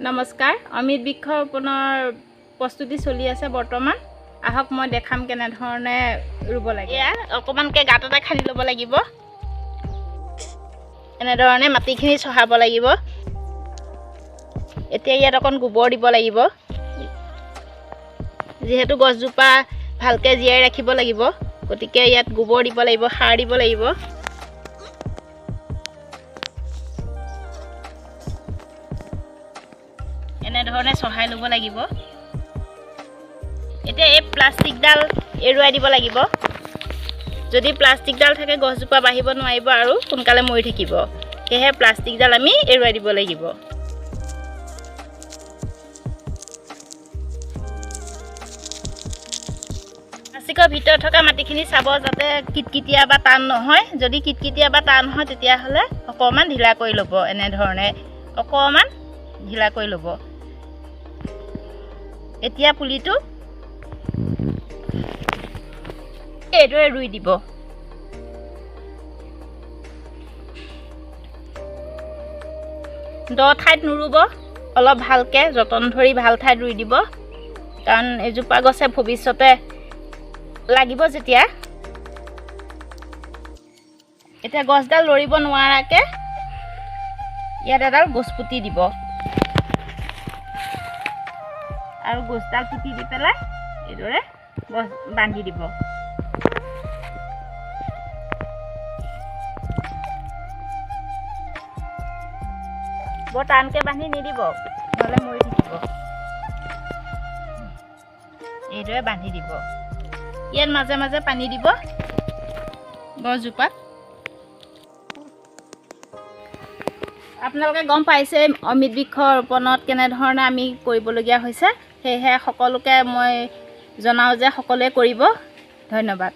নমস্কাৰ অমিত বৃক্ষৰোপণৰ প্ৰস্তুতি চলি আছে বৰ্তমান আহক মই দেখাম কেনে ধৰণে ৰুব লাগে এয়া অকমানকে গাঁত এটা খানি ল'ব লাগিব এনে ধৰণে মাটিখিনি চহাব লাগিব এতিয়া ইয়াত অকণ গোবৰ দিব লাগিব যেহেতু গছজোপা ভালকে জীয়াই ৰাখিব লাগিব গতিকে ইয়াত গোবৰ দিব লাগিব সাৰ দিব লাগিব এনে ধৰণে চহাই ল'ব লাগিব এতিয়া এই প্লাষ্টিকডাল এৰুৱাই দিব লাগিব যদি প্লাষ্টিকডাল থাকে গছজোপা বাঢ়িব নোৱাৰিব আৰু সোনকালে মৰি থাকিব সেয়ে প্লাষ্টিকডাল আমি এৰুৱাই দিব লাগিব প্লাষ্টিকৰ ভিতৰত থকা মাটিখিনি চাব যাতে কিটকিটিয়া বা টান নহয় যদি কিটকিটিয়া বা টান হয় তেতিয়াহ'লে অকণমান ঢিলা কৰি ল'ব এনে ধৰণে অকণমান ঢিলা কৰি ল'ব এতিয়া পুলিটো এইদৰে ৰুই দিব দ ঠাইত নুৰুব অলপ ভালকে যতন ধৰি ভাল ঠাইত ৰুই দিব কাৰণ এজোপা গছে ভৱিষ্যতে লাগিব যেতিয়া এতিয়া গছডাল লৰিব নোৱাৰাকে ইয়াত এডাল গছ পুতি দিব আৰু গছডাল পুতি দি পেলাই এইদৰে গছ বান্ধি দিব বৰ টানকে বান্ধি নিদিব নহ'লে মৰি থাকিব এইদৰে বান্ধি দিব ইয়াত মাজে মাজে পানী দিব গছজোপাত আপোনালোকে গম পাইছে অমিত বৃক্ষৰোপণত কেনেধৰণে আমি কৰিবলগীয়া হৈছে সেয়েহে সকলোকে মই জনাওঁ যে সকলোৱে কৰিব ধন্যবাদ